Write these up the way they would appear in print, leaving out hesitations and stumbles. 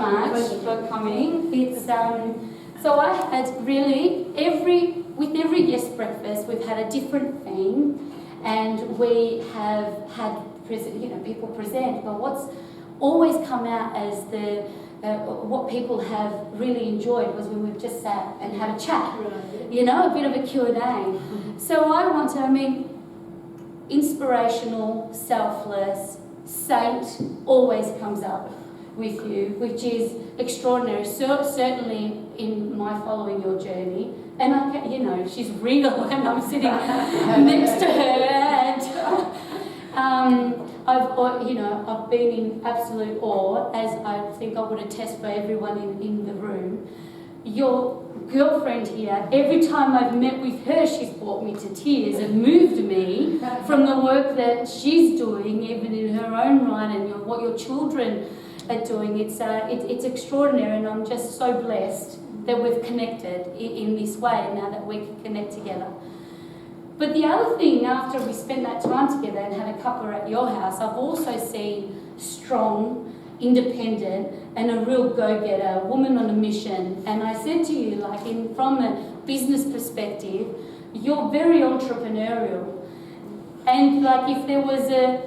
so much for coming. It's so I had really with every guest breakfast we've had a different theme, and we have had people present. But what's always come out as what people have really enjoyed was when we've just sat and had a chat. A bit of a Q&A. So I want to, inspirational, selfless, saint always comes up with you, which is extraordinary. So certainly in my following your journey, and I can, she's real, and I'm sitting next to her, and I've been in absolute awe, as I think I would attest for everyone in the room. Your girlfriend here, every time I've met with her, she's brought me to tears and moved me from the work that she's doing, even in her own right, and what your children are doing. It's extraordinary, and I'm just so blessed that we've connected in this way, now that we can connect together. But the other thing, after we spent that time together and had a cuppa at your house, I've also seen strong, independent, and a real go-getter, a woman on a mission. And I said to you, from a business perspective, you're very entrepreneurial. And if there was a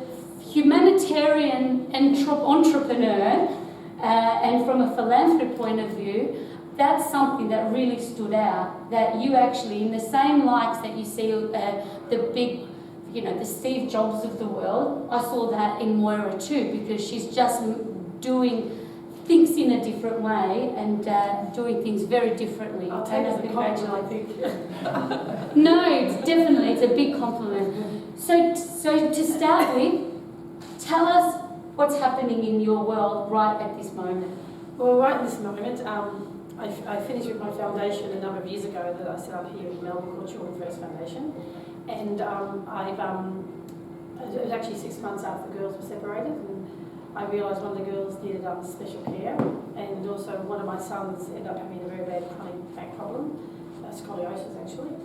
humanitarian entrepreneur, and from a philanthropy point of view, that's something that really stood out, that you actually, in the same likes that you see the big, the Steve Jobs of the world, I saw that in Moira too, because she's just doing things in a different way and doing things very differently. I'll take it as a compliment, I think. No, it's a big compliment. So to start with, tell us what's happening in your world right at this moment. Well, right at this moment, I finished with my foundation a number of years ago that I set up here in Melbourne called Children First Foundation, and it was actually 6 months after the girls were separated, and I realised one of the girls needed special care, and also one of my sons ended up having a very bad chronic back problem, scoliosis actually,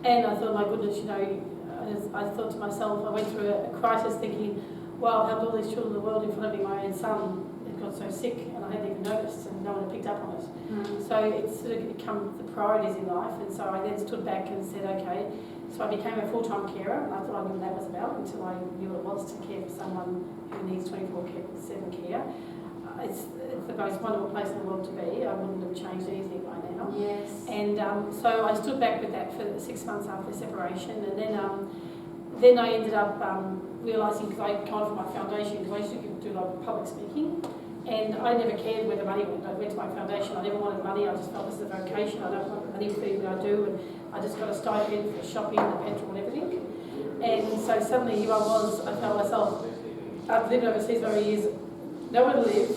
and I thought, my goodness, I thought to myself, I went through a crisis thinking, wow, I've helped all these children in the world in front of me. My own son got so sick and I hadn't even noticed, and no one had picked up on it. So it's sort of become the priorities in life, and so I then stood back and said, okay, so I became a full-time carer, and I thought I knew what that was about until I knew what it was to care for someone who needs 24/7 care. It's the most wonderful place in the world to be. I wouldn't have changed anything by now. Yes. And so I stood back with that for 6 months after separation, and then I ended up realising, because I kind of for my foundation, because I used to do a lot of public speaking, and I never cared where the money went. I went to my foundation, I never wanted money, I just felt this is a vocation, I don't want money for anything I do, and I just got a stipend for shopping, the petrol and everything. And so suddenly here I was, I found myself, I've lived overseas for years, nowhere to live,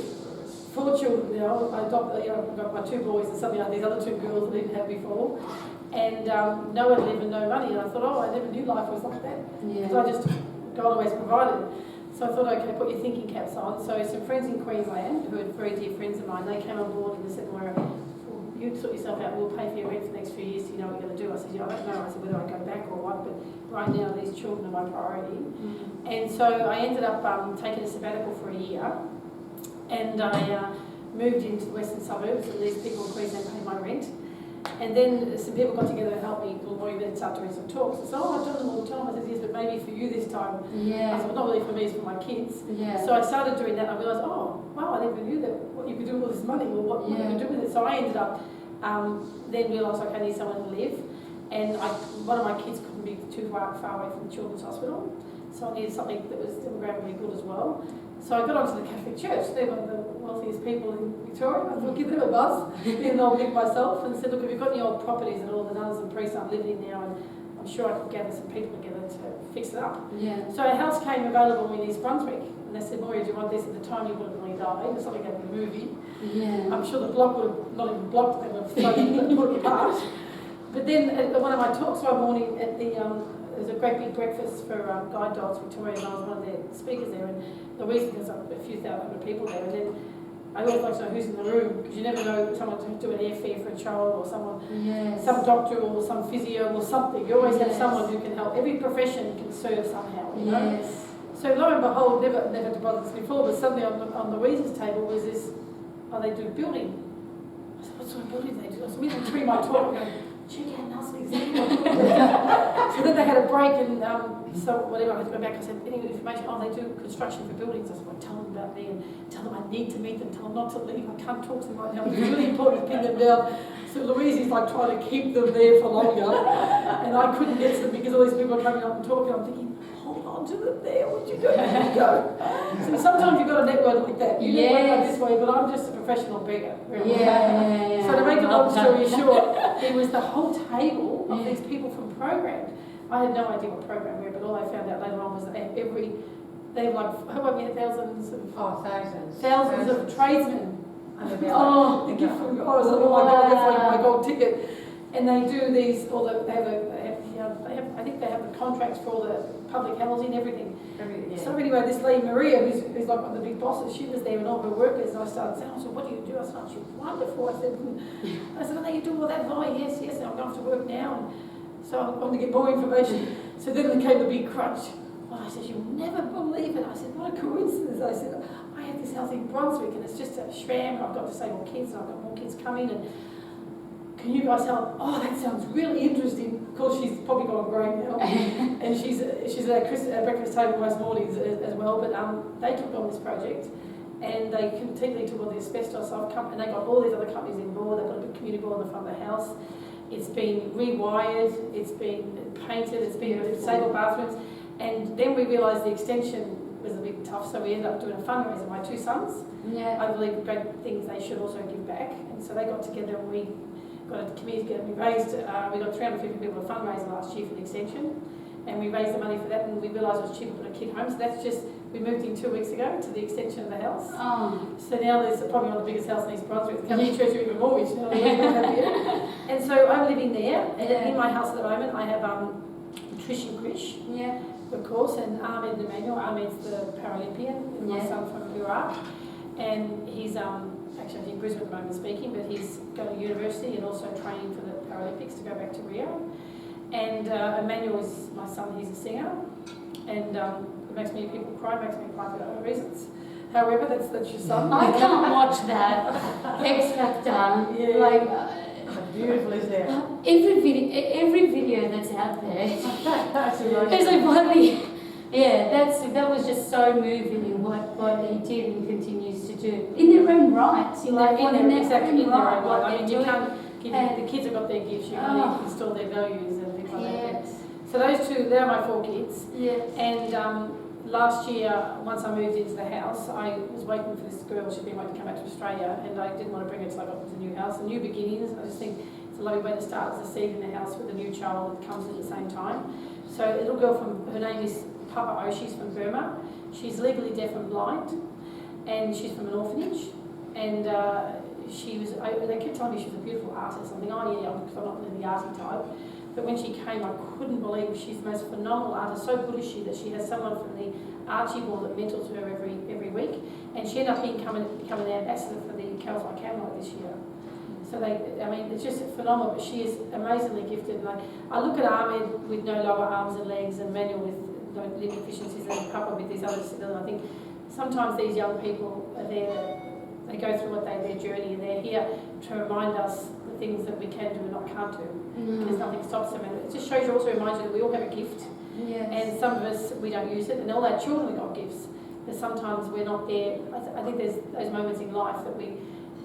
4 children now, I've got my 2 boys, and suddenly I had these other 2 girls that I didn't have before, and nowhere to live and no money, and I thought, I never knew life was like that, because I just, God always provided. So I thought, okay, put your thinking caps on. So some friends in Queensland, who are very dear friends of mine, they came on board and they said, Moira, you sort yourself out, we'll pay for your rent for the next few years, do you know what you're going to do? I said, I don't know. I said, whether I go back or what, but right now these children are my priority. And so I ended up taking a sabbatical for a year, and I moved into the western suburbs, and these people in Queensland paid my rent. And then some people got together and helped me, well, you better start doing some talks. I said, I've done them all the time. I said, yes, but maybe for you this time. I said, well, not really for me, it's for my kids. So I started doing that, and I realised, wow, I never knew that what you could do with all this money, or what you could do with it. So I ended up then realised, okay, I need someone to live. And one of my kids couldn't be too far away from the Children's Hospital, so I needed something that was demographically good as well. So I got onto the Catholic Church. They're one of the wealthiest people in Victoria. I thought, give them a buzz, even though I'll pick myself, and said, look, have you got any old properties that all the nuns and priests aren't living in now? And I'm sure I could gather some people together to fix it up. So a house came available in East Brunswick, and they said, Moira, do you want this? At the time, you would have really died. It was something out of a movie. I'm sure the block would have not even blocked, they would have thrown it apart. But then at one of my talks one morning at the there was a great big breakfast for guide dogs Victoria, and I was one of their speakers there, and the reason there's a few thousand people there, and then I always like to know who's in the room, because you never know someone to do an airfare for a child, or someone, some doctor, or some physio, or something. You always have someone who can help. Every profession can serve somehow, you know. So lo and behold, never bothered this before, but suddenly on the reasons table was this oh, they do building. I said, what sort of building do they do? I was between my talk, going, check out Nelson's example. So then they had a break, and so whatever, I had to go back. I said, any information? Oh, they do construction for buildings. I said, well, tell them about me and tell them I need to meet them, tell them not to leave. I can't talk to them right now. It's really important to pin them down. So Louise is like trying to keep them there for longer, and I couldn't get to them because all these people are coming up and talking. I'm thinking, hold on to them there. What you doing? Where you go? So sometimes you've got a network like that. You network this way, but I'm just a professional beggar. Yeah. So to make a long story short, there was the whole table of these people from program. I had no idea what program we were, but all I found out later on was that they have like, how about thousands of tradesmen. Oh, the gift from God! Oh my God, that's like my gold ticket. And they do these, or I think they have the contracts for all the public housing, everything. So anyway, this lady Maria, who's like one of the big bosses, she was there and all her workers. And I started saying, "So what do you do?" I said, "Oh, she's wonderful." I said, "Oh, you do all that?" "Oh, yes. And I'm going to work now." And so I wanted to get more information. So then there came the big crunch. Well, I said, "You'll never believe it." I said, "What a coincidence." I said, "I have this house in Brunswick and it's just a sham. I've got disabled kids and I've got more kids coming, and can you guys help?" "Oh, that sounds really interesting." Of course, she's probably gone grey now, and she's at a breakfast table most mornings as well. But they took on this project, and they completely took all the asbestos off, and they got all these other companies involved. They've got a big community board in the front of the house. It's been rewired, it's been painted, it's been disabled bathrooms, and then we realised the extension was a bit tough, so we ended up doing a fundraiser. My two sons, I believe great things they should also give back, and so they got together and we got a committee together. We got 350 people to fundraise last year for the extension, and we raised the money for that, and we realised it was cheaper to put a kid home, so that's just, we moved in 2 weeks ago to the extension of the house. So now there's probably one of the biggest houses in East Brunswick. The company treasury even mortgage now. And so I'm living there, and in my house at the moment I have Trish and Krish, of course, and Ahmed and Emmanuel. Ahmed's the Paralympian, my son from Iraq, and he's actually in Brisbane at the moment speaking, but he's going to university and also training for the Paralympics to go back to Rio. And Emmanuel is my son, he's a singer, and it makes me people cry, makes me cry for other reasons. However, that's your son. I can't watch that X Factor. Like, how beautiful is that? Every video that's out there. There's like bloody, that was just so moving in what he did and continues to do in their own right. In their own right. I mean, you doing. can't give the kids have got their gifts. You can't install their values and things like that. Yes. So those two, they're my 4 kids. Yes. And last year, once I moved into the house, I was waiting for this girl. She'd been waiting to come back to Australia, and I didn't want to bring her until I got to the new house. A new beginnings. I just think it's a lovely way to start as a seed in the house with a new child that comes at the same time. So a little girl her name is Papa O. She's from Burma. She's legally deaf and blind, and she's from an orphanage. And they kept telling me she was a beautiful artist. I'm thinking, oh yeah, because I'm not really the arty type. But when she came, I couldn't believe she's the most phenomenal artist. So good is she that she has someone from the Archie board that mentors her every week. And she ended up becoming an ambassador for the Cows by Candlelight this year. So it's just phenomenal. But she is amazingly gifted. And I look at Ahmed with no lower arms and legs, and Manuel with no limb deficiencies, and Papa with these other disabilities. I think sometimes these young people are there. They go through their journey, and they're here to remind us the things that we can do and not can't do. Because nothing stops them. And it just shows you, also reminds you that we all have a gift. Yes. And some of us, we don't use it. And all our children have got gifts. But sometimes we're not there. I think there's those moments in life that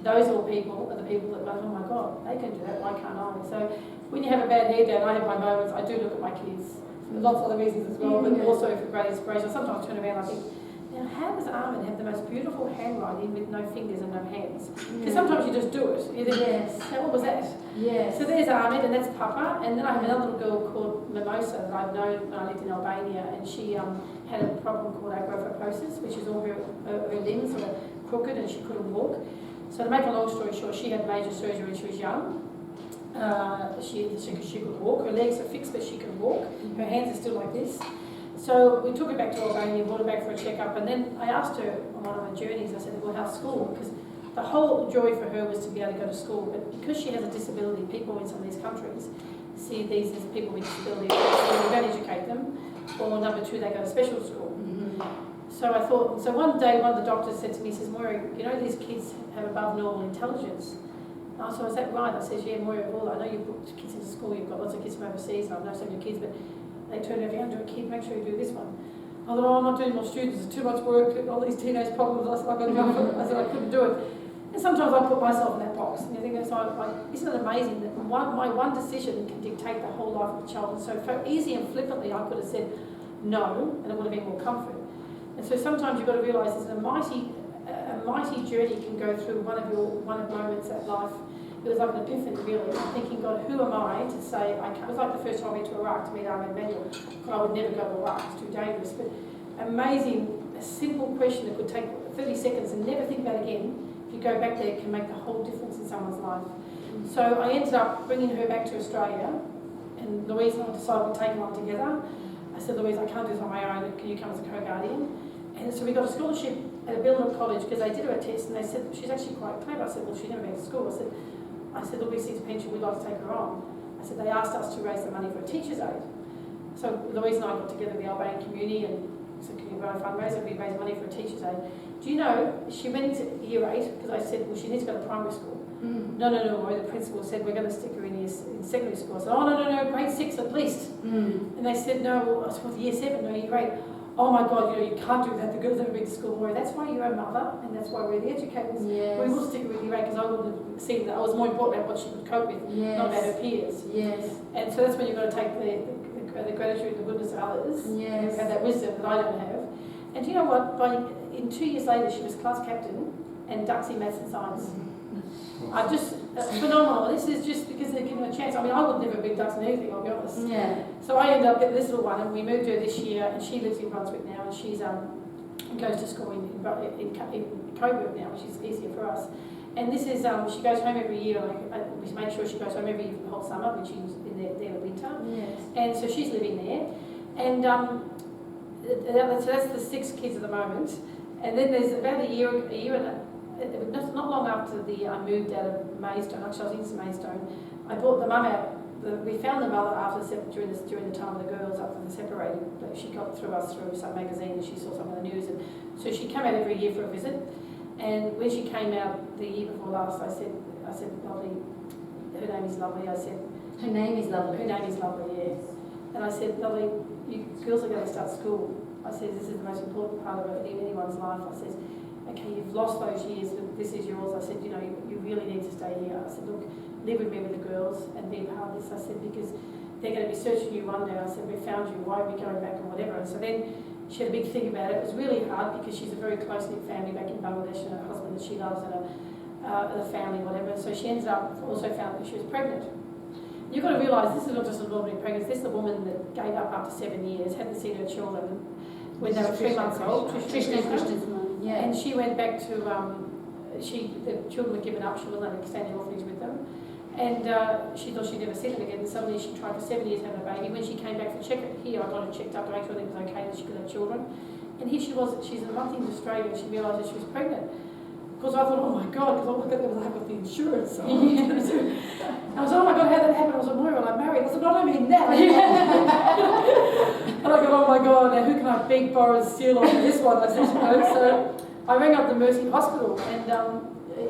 those are the people that go, oh my God, they can do that, why can't I? So when you have a bad hair day, and I have my moments, I do look at my kids. For lots of other reasons as well, but also for great inspiration. I sometimes turn around and I think, now, how does Ahmed have the most beautiful handwriting with no fingers and no hands? Because sometimes you just do it. You think, what was that? Yes. So there's Ahmed, and that's Papa. And then I have another little girl called Mimosa that I've known when I lived in Albania, and she had a problem called agoraphosis, which is all her limbs were crooked and she couldn't walk. So to make a long story short, she had major surgery when she was young. She could walk. Her legs are fixed, but she could walk. Her hands are still like this. So we took her back to Albania, brought her back for a checkup, and then I asked her on one of her journeys, I said, well, how's school? Because the whole joy for her was to be able to go to school, but because she has a disability, people in some of these countries see these as people with disabilities, so we don't educate them, or number 2, they go to special school. So I thought, so one day one of the doctors said to me, he says, Moira, you know these kids have above normal intelligence. And I said, is that right? I said, yeah, Moira, I know you put kids into school, you've got lots of kids from overseas, and I've known some of your kids, but they turn out if you're going to do a kid, make sure you do this one. I thought, oh, I'm not doing more students, it's too much work, all these teenage problems. I said, I couldn't do it. And sometimes I put myself in that box, and you think, isn't it amazing that my one decision can dictate the whole life of a child? And so easy and flippantly, I could have said no, and it would have been more comfort. And so sometimes you've got to realise there's a mighty journey you can go through one of moments at life. It was like an epiphany, really. I'm thinking, God, who am I to say I can't? It was like the first time I went to Iraq to meet Ahmed Manuel. I would never go to Iraq, it's too dangerous. But amazing, a simple question that could take 30 seconds and never think about it again. If you go back there, it can make the whole difference in someone's life. So I ended up bringing her back to Australia, and Louise and I decided we'd take her on together. I said, Louise, I can't do this on my own, can you come as a co-guardian? And so we got a scholarship at a Billund college because they did her a test and they said, she's actually quite clever. I said, well, she's never been to school. I said, look, we see a pension, we'd like to take her on. I said, they asked us to raise the money for a teacher's aid. So Louise and I got together in the Albanian community and said, can you run a fundraiser? We raise money for a teacher's aid. Do you know, she went into year 8 because I said, well, she needs to go to primary school. No, the principal said, we're going to stick her in secondary school. I said, oh, no, grade 6 at least. And they said, no, I said, well, year 7, no, year 8. Oh my God, you can't do that. The girls haven't been to school more. That's why you're a mother, and that's why we're the educators. Yes. We will stick with you, right? Because I would have seen that I was more important about what she could cope with, not about her peers. Yes. And so that's when you've got to take the gratitude and the goodness of others. Yes. And have that wisdom that I don't have. And you know what? In 2 years later, she was class captain and Duxie Maths and Science. I just phenomenal. This is just because they're given a chance. I mean, I would never be Dux in anything, I'll be honest. Yeah. So I ended up getting this little one, and we moved her this year, and she lives in Brunswick now, and she's goes to school in Coburg now, which is easier for us. And this is she goes home every year, and we make sure she goes home every year for the whole summer when she's in there the winter. Yes. And so she's living there, and so that's the 6 kids at the moment. And then there's about a year and not long after I moved out of Maidstone. Actually, I was in Maidstone. I brought the mum out. We found the mother during the time of the girls after they separated. She got through us through some magazine and she saw some of the news. And so she came out every year for a visit. And when she came out the year before last, I said, lovely. Her name is Lovely. I said, her name is Lovely. Her name is Lovely. Yes. And I said, Lovely, you girls are going to start school. I said, this is the most important part of anyone's life. I said, okay, you've lost those years, but this is yours. I said, you know, you really need to stay here. I said, look, live with me with the girls and be part of this. I said, because they're going to be searching you one day. I said, we found you, why are we going back and whatever. And so then she had a big thing about it. It was really hard because she's a very close-knit family back in Bangladesh and her husband that she loves and a family, whatever. So she ended up, also found that she was pregnant. You've got to realise this is not just a ordinary pregnancy. This is a woman that gave up after 7 years, hadn't seen her children when they were 3 months old. Krishna's mum. Yeah. And she went back to, the children were given up, she wasn't able to stay in the orphanage with them. And she thought she'd never see them again. And suddenly she tried for 7 years having a baby. When she came back for check-up here, I got her checked up to make sure everything was okay, that she could have children. And here she was, she's a month into Australia, and she realised that she was pregnant. Because I thought, oh my God, because all I got there was lack of the insurance. So I was like, oh my God, how did that happen? I was like, Moira, I'm married. I said, no, I don't mean that. And I go, oh my God, now who can I beg, borrow, and steal on this one? I said, you know, so I rang up the Mercy Hospital and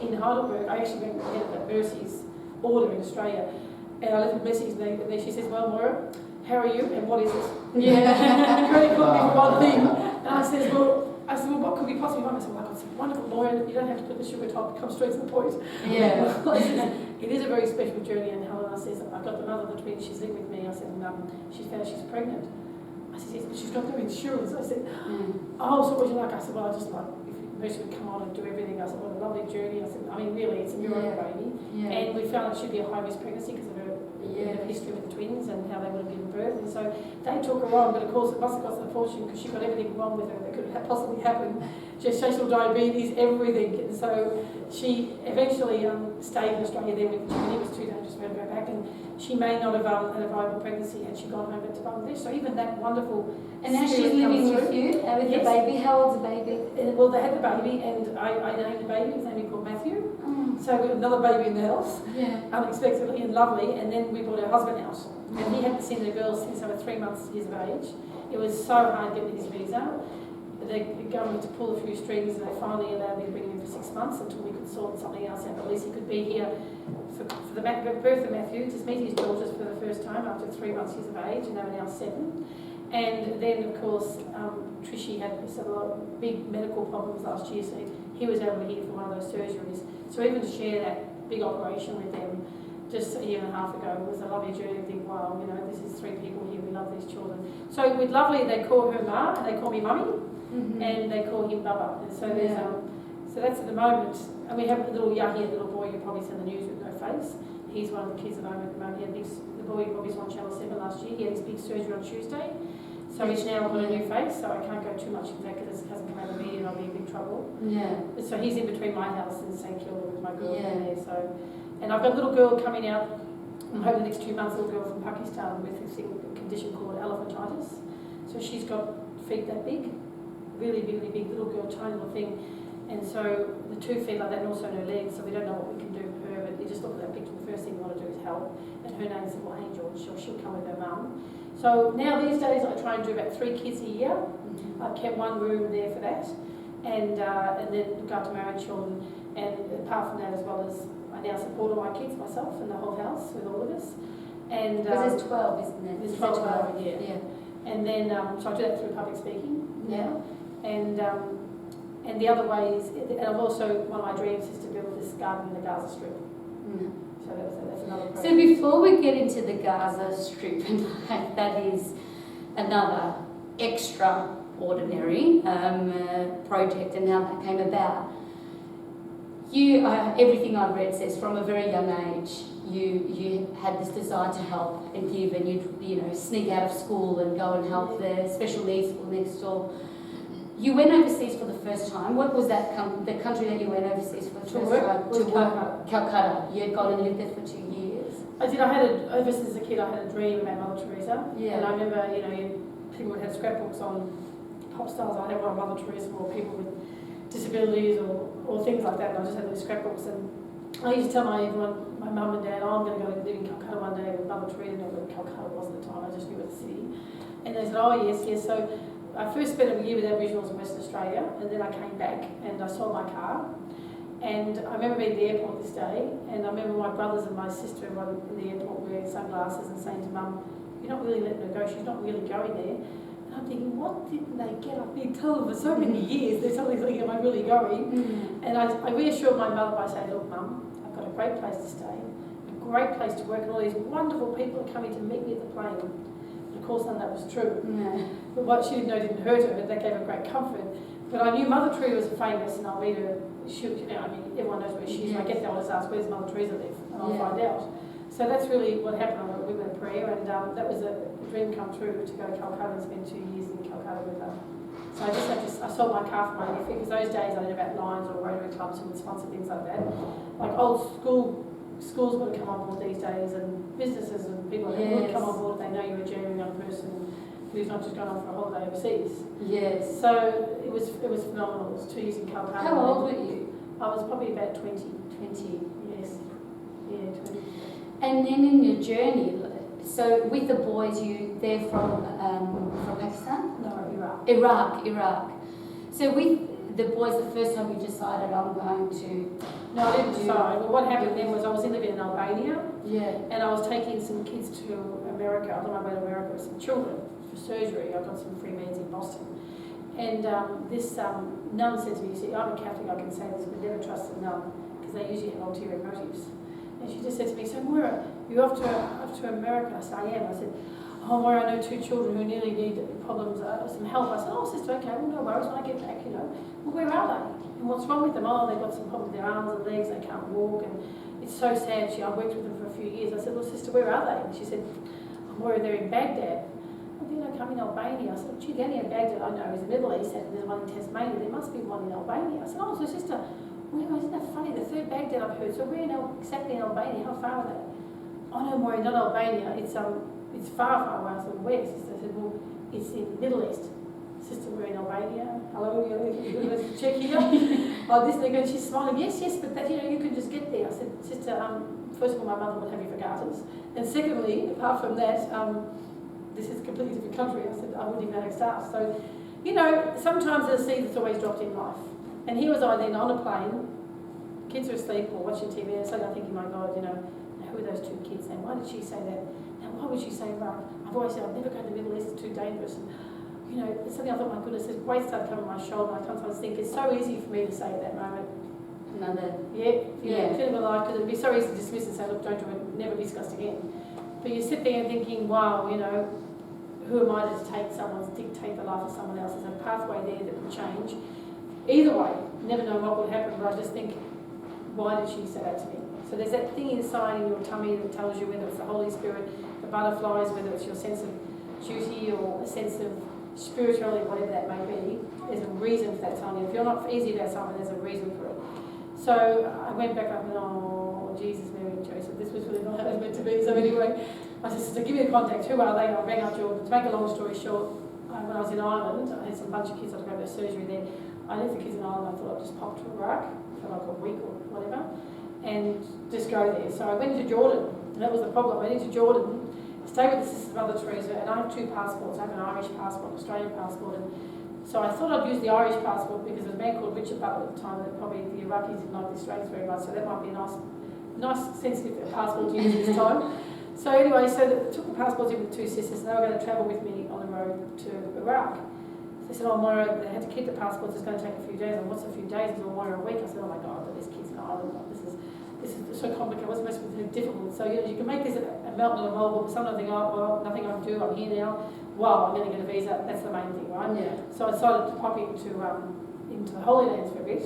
in Heidelberg. I actually went ahead at Mercy's order in Australia. And I left with Mercy's name, and then she says, well, Moira, how are you and what is it? Yeah. You only called me for one thing. And I said, well, what could we possibly want? I said, well, I've got some wonderful lawyer. You don't have to put the sugar top, come straight to the point. Yeah. It is a very special journey. And Helena says, I've got the mother of the twins, she's living with me. I said, she's found she's pregnant. I said, yes, but she's got no insurance. I said, oh, so what do you like? I said, well, I just like, if Mercy would come on and do everything. I said, what a lovely journey. I said, I mean, really, it's a miracle baby. Yeah. And we found it should be a high-risk pregnancy because of her history with the twins and how they would have given birth. And so they took her on, but of course it must have cost a fortune because she got everything wrong with her that could have possibly happened. Gestational diabetes, everything. And so she eventually stayed in Australia then with the twin. It was too dangerous for her to go back, and she may not have had a viable pregnancy had she gone home to Bangladesh. So even that wonderful. And now she's living with you, with the baby. How old's the baby? Well, they had the baby, and I named the baby. His name is called Matthew. So we had another baby in the house, unexpectedly and lovely. And then we bought her husband out, and he hadn't seen the girls since they were 3 months years of age. It was so hard getting his visa. the government to pull a few strings, and they finally allowed me to bring him in for 6 months until we could sort something else out. At least he could be here for the birth of Matthew, to meet his daughters for the first time after 3 months of age, and they were now 7. And then, of course, Trishy had a lot of big medical problems last year, so he was able to be here for one of those surgeries. So even to share that big operation with them just a year and a half ago was a lovely journey. I think, wow, you know, this is 3 people here, we love these children. So with Lovely, they call her Ma, and they call me Mummy, and they call him Bubba. And so there's, so that's at the moment. And we have a little Yahya, little boy, you probably seen the news with no face. He's one of the kids at home at the moment. He had the boy who probably saw on Channel 7 last year. He had his big surgery on Tuesday. So he's now got a new face, so I can't go too much into that because it hasn't come out of the media and I'll be in big trouble. Yeah. So he's in between my house and St Kilda with my girlfriend there. So, and I've got a little girl coming out, I'm hoping the next 2 months, a little girl from Pakistan with a condition called elephantitis. So she's got feet that big, really, really big little girl, tiny little thing. And so the 2 feet like that and also no legs, so we don't know what we can do for her, but you just look at that picture, the first thing you want to do is help. And her name's Little Angel, she'll come with her mum. So now these days I try and do about 3 kids a year. I've kept 1 room there for that, and then look after married children. And apart from that, as well as I now support all my kids myself and the whole house with all of us. And because there's 12, isn't there? There's 12 over here. Yeah. And then so I do that through public speaking now. And the other way is, and I've also, one of my dreams is to build this garden in the Gaza Strip. So that's another project. So before we get into the Gaza Strip, that is another extraordinary project and how that came about. You, everything I've read says from a very young age, you had this desire to help and give, and you'd sneak out of school and go and help the special needs school next door. You went overseas for the first time. What was that the country that you went overseas for the first time? To work. Calcutta. You had gone and lived there for 2 years. I did. Ever since a kid, I had a dream about Mother Teresa. Yeah. And I remember, people would have scrapbooks on pop stars. I had one of Mother Teresa or people with disabilities or things like that. And I just had these scrapbooks. And I used to tell my mum and dad, I'm going to go live in Calcutta one day with Mother Teresa. I didn't know where Calcutta was at the time. I just knew it was the city. And they said, oh, yes. So I first spent a year with Aboriginals in Western Australia, and then I came back and I sold my car. And I remember being at the airport this day, and I remember my brothers and my sister were in the airport wearing sunglasses and saying to Mum, you're not really letting her go, she's not really going there. And I'm thinking, what didn't they get up there tell them for so many years? They're suddenly thinking, am I really going? And I reassured my mother by saying, look Mum, I've got a great place to stay, a great place to work, and all these wonderful people are coming to meet me at the plane. Of course, none of that was true. But what she didn't know didn't hurt her, but that gave her great comfort. But I knew Mother Teresa was famous, and I'll meet her. Everyone knows where she is. When I get there, I'll just ask, where's Mother Teresa live? And I'll find out. So that's really what happened. We went to prayer, and that was a dream come true to go to Calcutta and spend 2 years in Calcutta with her. So I sold my car for my nephew, because those days I knew about Lions or Rotary clubs who would sponsor things like that. Like old schools would come on board these days, and businesses and people would come on board if they know you're a genuine young person who's not just gone off for a holiday overseas. Yes. So it was phenomenal. It was 2 years in Calcutta. How old were you? I was probably about 20. 20. Yes. Yeah, 20. And then in your journey, so with the boys, they're from Pakistan? No, Iraq. So with the boys, the first time you decided I'm going to... No, I didn't decide. Well, what happened then was I was living in Albania. Yeah. And I was taking some kids to America. I was on my way to America with some children for surgery. I got some free meds in Boston. And this nun said to me, you see, I'm a Catholic, I can say this, but never trust a nun, because they usually have ulterior motives. And she just said to me, so Moira, you're off to America? I said, I am. I said, oh Moira, I know 2 children who nearly need problems, some help. I said, oh sister, okay, well no worries, when I get back, well where are they? And what's wrong with them? Oh, they've got some problems with their arms and legs, they can't walk, and it's so sad. I worked with them for a few years. I said, well sister, where are they? And she said, oh Moira, they're in Baghdad. I'm in Albania. I said, gee, the only in Baghdad I know is the Middle East, and there's one in Tasmania. There must be one in Albania. I said, oh, so sister, isn't that funny? The 3rd Baghdad I've heard. So where exactly in Albania? How far are they? Oh no, Moira, not Albania. It's far, far away. I said, where? Sister said, well, it's in the Middle East. Sister, we're in Albania. Hello, let's check here. Oh, this thing, and she's smiling. Yes, but that you can just get there. I said, sister, first of all, my mother would have you for garters, and secondly, apart from that, this is a completely different country. I said, I wouldn't even know how to start. So you know, sometimes there's a seed that's always dropped in life. And here was I then on a plane, kids are asleep or watching TV, and suddenly I'm thinking, my God, you know, who are those two kids? And why did she say that? And why would she say Iraq? I've always said, I'll never go to the Middle East, it's too dangerous. And, you know, suddenly I thought, my goodness, this weight started coming on my shoulder. I sometimes think it's so easy for me to say at that moment. Feeling alive, because it'd be so easy to dismiss and say, look, don't do it, never be discussed again. But you sit there thinking, wow, you know, who am I to dictate the life of someone else? There's a pathway there that will change. Either way, never know what will happen, but I just think, why did she say that to me? So there's that thing inside in your tummy that tells you whether it's the Holy Spirit, the butterflies, whether it's your sense of duty or a sense of spirituality, whatever that may be. There's a reason for that telling you. If you're not easy about something, there's a reason for it. So I went back up and, oh, Jesus, Mary and Joseph, this was really not how it was meant to be. So anyway, I said, sister, give me a contact. Who are they? I rang up Jordan. To make a long story short, when I was in Ireland, I had some bunch of kids, I had to go to surgery there. I left the kids in Ireland, I thought I'd just pop to Iraq for like a week or whatever, and just go there. So I went to Jordan, and that was the problem. I went into Jordan, stayed with the Sisters of Mother Teresa, and I have two passports. I have an Irish passport, an Australian passport, and so I thought I'd use the Irish passport because there was a man called Richard Butler at the time that probably the Iraqis didn't like the Australians very much, so that might be a nice sensitive passport to use this time. So anyway, so I took the passports in with two sisters, and they were going to travel with me on the road to Iraq. They said, oh, Moira, they had to keep the passports, it's going to take a few days. And what's a few days? It's all Moira a week. I said, oh my God, but there's kids in Ireland. This is so complicated. What's supposed to be difficult? So, you know, you can make this a mountain and a molehill, but sometimes I think, oh, well, nothing I can do. I'm here now. Wow, I'm going to get a visa. That's the main thing, right? Yeah. So I decided to pop into the Holy Lands for a bit.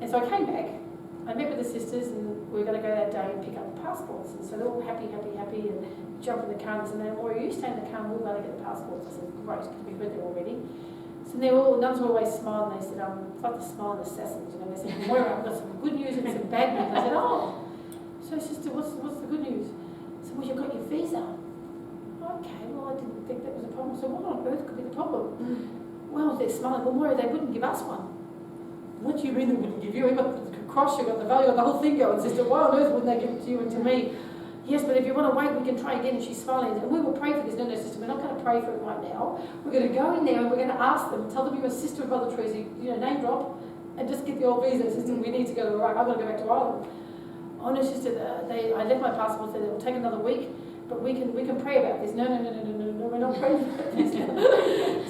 And so I came back. I met with the sisters, and we were going to go that day and pick up the passports. And so they're all happy, and jump in the car and said, Moira, you stay in the car and we'll go to get the passports. I said, great, because we've heard them already. So they all, nuns were always smiling. They said, it's like the smile of assassins, you know. They said, Moira, I've got some good news and some bad news. I said, oh. So sister, what's the good news? I said, well, you've got your visa. Okay, well, I didn't think that was a problem. So what on earth could be the problem? Well, they're smiling. Well, Moira, they wouldn't give us one. What do you mean they wouldn't give you? You've got the cross, you've got the value, the whole thing going. Sister, why on earth wouldn't they give it to you and to me? Yes, but if you want to wait, we can try again. And she's smiling. And we will pray for this. No, sister, we're not going to pray for it right now. We're going to go in there and we're going to ask them, tell them you're a sister of Mother Teresa, you know, name drop, and just get the old visa. Sister, we need to go to Iraq. I've got to go back to Ireland. Oh no, sister, I left my passport, so it will take another week, but we can pray about this. No, we're not praying about this.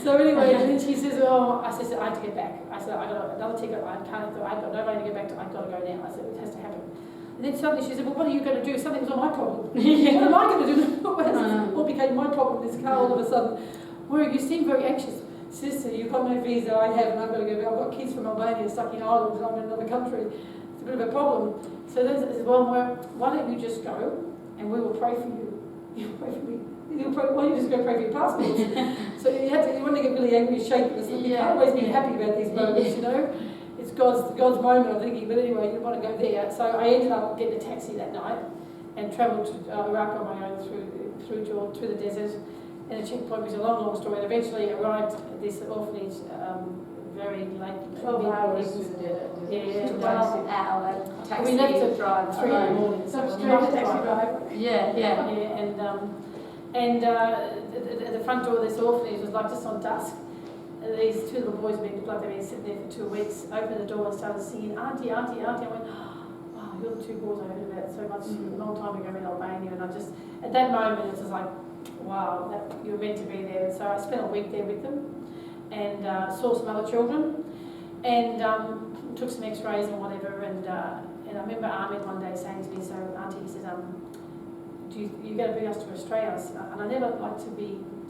So anyway, and then she says, oh, I said, I have to get back. I said, I got another ticket. I've got no money to get back to. I've got to go now. I said, it has to happen. And then suddenly she said, well, what are you going to do? Something was not my problem. What am I going to do? What became my problem? This car all of a sudden. Moira, you seem very anxious. Sister, you've got no visa. I have, and I've got to go back. I've got kids from Albania stuck in Ireland, and I'm in another country. It's a bit of a problem. So then I said, well, Moira, why don't you just go, and we will pray for you. You'll pray for me. Why don't you just go pray for your passports? So you want to get really angry and shaky. You can't always be happy about these moments, you know. It's God's moment, I'm thinking. But anyway, you want to go there. So I ended up getting a taxi that night and travelled to Iraq on my own through the desert. And the checkpoint was a long story. And eventually arrived at this orphanage very late. 12 hours. Yeah, 12 hour taxi we left at drive 3 in the morning. So Straight taxi drive. Yeah. And at the front door of this orphanage was like just on dusk. These two little boys, they'd been sitting there for 2 weeks, opened the door and started singing, Auntie, Auntie, Auntie. I went, wow, you're the two boys I heard about so much a long time ago in Albania. And I just, at that moment, it was like, wow, that you were meant to be there. And so I spent a week there with them and saw some other children and took some x-rays and whatever. And I remember Ahmed one day saying to me, so Auntie, he says, you're going to bring us to Australia? And I never like to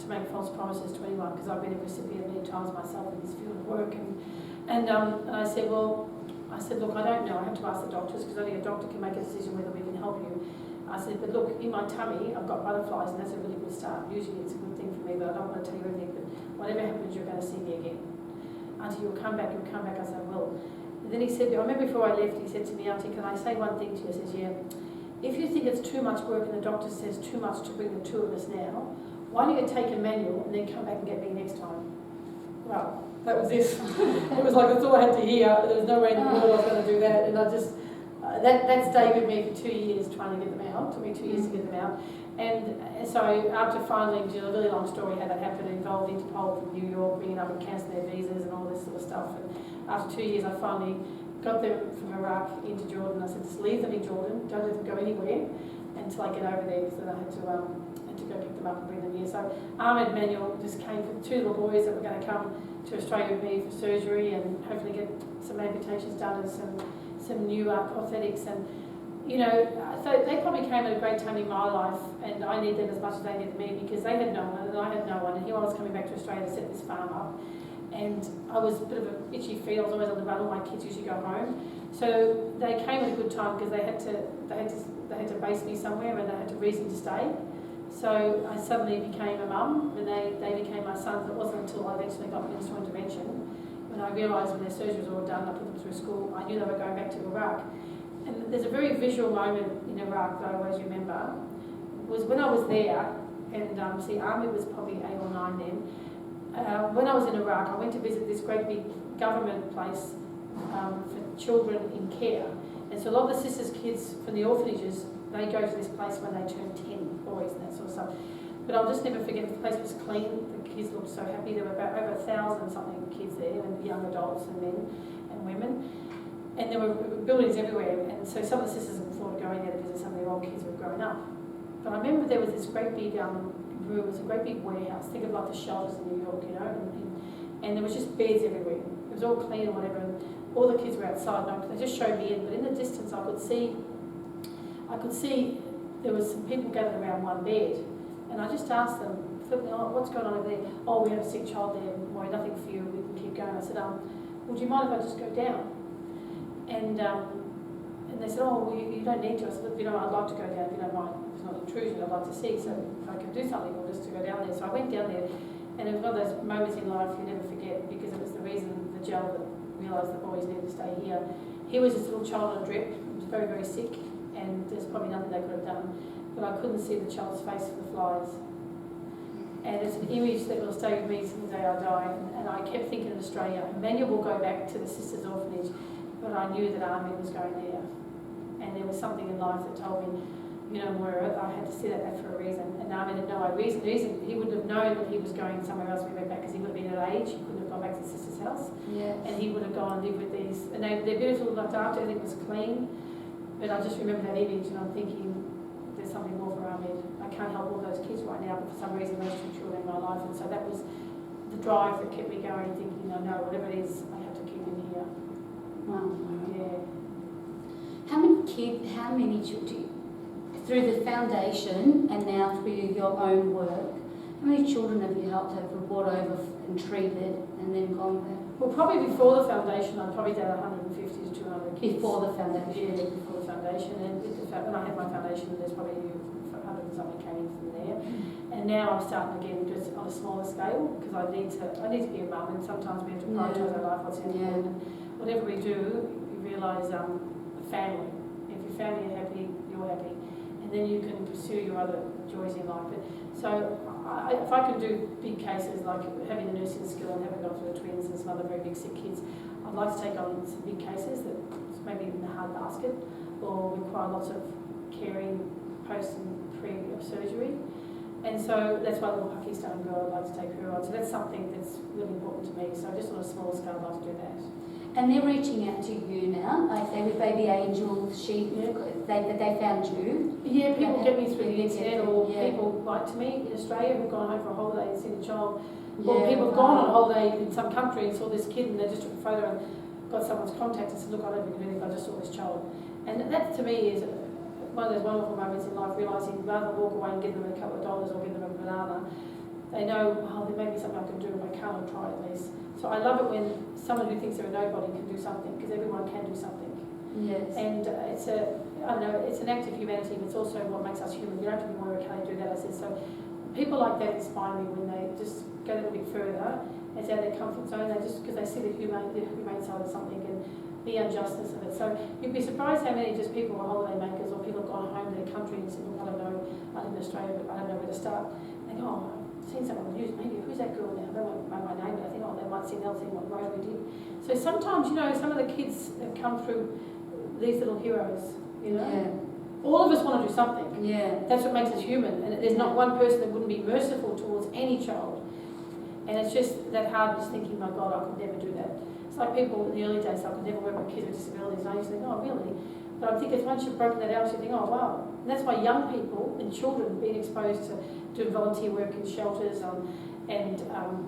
make false promises to anyone because I've been a recipient many times myself in this field of work. And I said, look, I don't know. I have to ask the doctors because only a doctor can make a decision whether we can help you. I said, but look, in my tummy, I've got butterflies, and that's a really good start. Usually it's a good thing for me, but I don't want to tell you everything. But whatever happens, you're going to see me again. Auntie, you'll come back. I said, well. And then he said, I remember before I left, he said to me, Auntie, can I say one thing to you? I says, yeah. If you think it's too much work and the doctor says too much to bring the two of us now, why don't you take a manual and then come back and get me next time? Well, that was it. It was like that's all I had to hear. There was no way in the world I was going to do that. And I just, that stayed with me for 2 years trying to get them out. It took me 2 years to get them out. And so after finally, which is a really long story how that happened, it involved Interpol from New York bringing up and cancelling their visas and all this sort of stuff. And after 2 years, I finally got them from Iraq into Jordan. I said, just leave them in Jordan, don't let them go anywhere until I get over there. So I had to go pick them up and bring them here. So Ahmed Manuel just came for 2 little boys that were going to come to Australia with me for surgery and hopefully get some amputations done and some new prosthetics. And you know, so they probably came at a great time in my life, and I need them as much as they needed me because they had no one and I had no one. And here I was coming back to Australia to set this farm up, and I was a bit of an itchy feet. I was always on the run. All my kids usually go home, so they came at a good time because they had to base me somewhere and they had a reason to stay. So I suddenly became a mum, and they became my sons. It wasn't until I eventually got ministerial intervention when I realised when their surgery was all done, I put them through school. I knew they were going back to Iraq. And there's a very visual moment in Iraq that I always remember, was when I was there, and see, Army was probably 8 or 9 then. When I was in Iraq, I went to visit this great big government place for children in care. And so a lot of the sisters' kids from the orphanages, they go to this place when they turn 10, boys and that sort of stuff. But I'll just never forget, the place was clean, the kids looked so happy. There were about over 1,000 something kids there, and young adults and men and women. And there were buildings everywhere, and so some of the sisters could afford to go in there to visit some of their old kids who were growing up. But I remember there was this great big room, it was a great big warehouse, think of like the shelters in New York, you know, and there was just beds everywhere. It was all clean and whatever, and all the kids were outside, and they just showed me in, but in the distance I could see there was some people gathered around one bed, and I just asked them, oh, what's going on over there? Oh, we have a sick child there, Moira, nothing for you, we can keep going. I said, would you mind if I just go down? And they said, oh, well, you don't need to. I said, look, you know, I'd like to go down if you don't mind. It's not intrusion, I'd like to see. So if I can do something, or just to go down there. So I went down there, and it was one of those moments in life you never forget, because it was the reason the jail that realised the boys needed to stay here. He was this little child on a drip. He was very, very sick, and there's probably nothing they could have done. But I couldn't see the child's face for the flies. And it's an image that will stay with me since the day I die. And I kept thinking of Australia. Emmanuel will go back to the sisters' orphanage, but I knew that Army was going there. And there was something in life that told me, you know, Moira, I had to see that for a reason. And Army had no reason. He wouldn't have known that he was going somewhere else when he went back, because he would have been at age. He couldn't have gone back to his sister's house. Yes. And he would have gone and lived with these. And they're beautiful, looked after, everything was clean. But I just remember that image, and I'm thinking, there's something more for Ahmed. I can't help all those kids right now, but for some reason those 2 children in my life. And so that was the drive that kept me going, thinking, no, whatever it is, I have to keep him here. Wow. Yeah. How many children, through the foundation and now through your own work, how many children have you helped have brought over and treated and then gone back? Well, probably before the foundation, I'd probably done 150 to 200 kids. Before the foundation? Yeah, before the foundation. And when I had my foundation, there's probably 100 and something came in from there. And now I'm starting again just on a smaller scale, because I need to be a mum, and sometimes we have to prioritise our life, what's important. And whatever we do, you realise family. If your family are happy, you're happy. And then you can pursue your other joys in life. But so if I can do big cases like having the nursing skill and having gone through the twins and some other very big sick kids, I'd like to take on some big cases that maybe in the hard basket or require lots of caring post and pre-surgery. And so that's why the little Pakistan girl, I'd like to take her on. So that's something that's really important to me. So just on a small scale, I'd like to do that. And they're reaching out to you now, like say with Baby Angel, they found you. Yeah, people get me through the internet, or yeah. people write to me in Australia who've gone home for a holiday and seen a child. Yeah, Or people have gone on holiday in some country and saw this kid, and they just took a photo and got someone's contact and said, look, I don't think anything, I just saw this child. And that to me is one of those wonderful moments in life, realising rather than walk away and give them a couple of dollars or give them a banana, they know, oh, there may be something I can do if I can't, I'll try at least. So I love it when someone who thinks they're a nobody can do something, because everyone can do something. Yes. And it's an act of humanity, but it's also what makes us human. You don't have to be Moira Kelly do that, I said. So people like that inspire me when they just go a little bit further. It's out of their comfort zone. They just, because they see the humane side of something and the injustice of it. So you'd be surprised how many just people are holiday makers, or people have gone home to their country and said, look, I don't know, I live in Australia, but I don't know where to start. They go, oh, I've seen someone on the news, maybe who's that girl now? They won't know my name, but I think, oh, they might see they'll see what road we did. So sometimes, some of the kids that come through these little heroes, you know. Yeah. All of us want to do something. Yeah. That's what makes us human. And there's not one person that wouldn't be merciful towards any child. And it's just that hard, just thinking, my God, I could never do that. It's like people in the early days, I could never work with kids with disabilities. And I used to think, oh, really? But I think as once you've broken that out, you think, oh, wow. And that's why young people and children being exposed to doing volunteer work in shelters and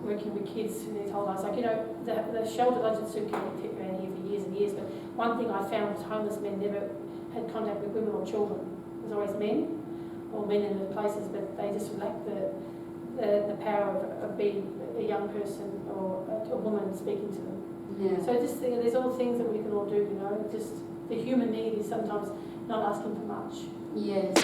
working with kids through these whole lives. Like, you know, the shelter, I just kept around here for years and years. But one thing I found was homeless men never had contact with women or children. It was always men or men in the places, but they just lacked the power of being a young person or a woman speaking to them. Yeah. So just think, there's all things that we can all do, you know. Just the human need is sometimes not asking for much. Yes.